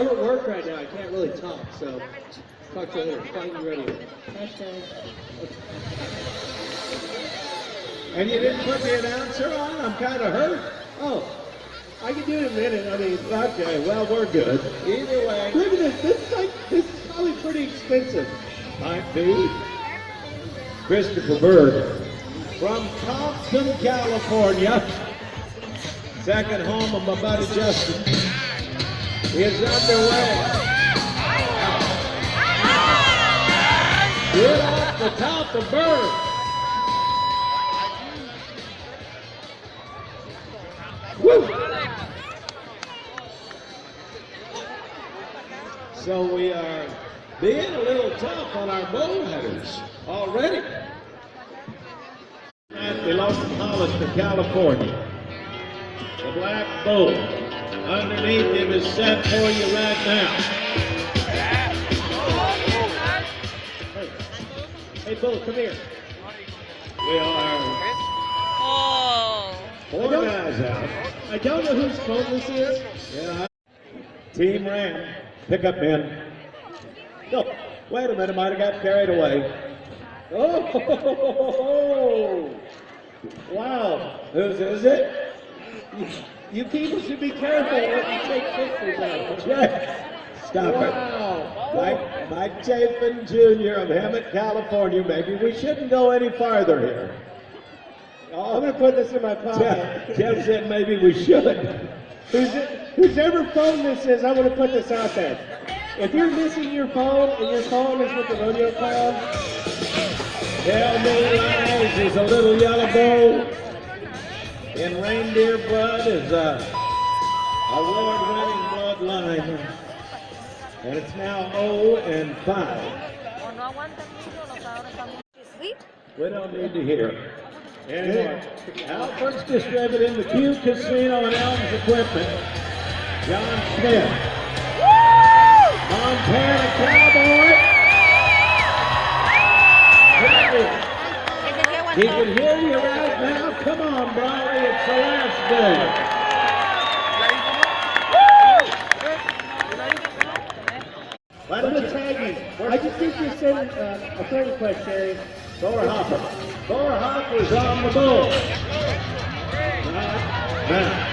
I'm at work right now. I can't really talk, so talk to you later. Find you ready. And you didn't put the announcer on? I'm kind of hurt. Oh, I can do it in a minute. I mean, Okay, well, we're good. Either way. look at this. This is probably pretty expensive. Might be. Christopher Bird from Compton, California. Second home of my buddy Justin is underway. Good off the top of Bird. Woo! So we are being a little tough on our bull riders already. They lost from Holliston, California. The black bull underneath him is set for you right now. Hey, Bull, come here. We are four guys out. I don't know whose phone this is. Yeah. Team ran. Pickup men. No, wait a minute, might have got carried away. Oh, wow. Whose is it? You people should be careful when you take pictures out. Stop it. Mike Chapin Jr. of Hemet, California. Maybe we shouldn't go any farther here. I'm going to put this in my pocket. Jeff said maybe we should. Whoever phone this is, I'm going to put this out there. If you're missing your phone and your phone is with the rodeo crowd, Tell me lies is a little yellow bull. In reindeer blood is a award-winning bloodline. And it's now 0-5. We don't need to hear anymore. Alfred's distributing the Q Casino and Elms equipment. John Smith. Montana Cowboy. He can hear you right now. Come on, Brawley. It's the last day. I'm going to tag you. I just think you're sending a friend request, Sherry. Thor Hopper's on the bull. Now,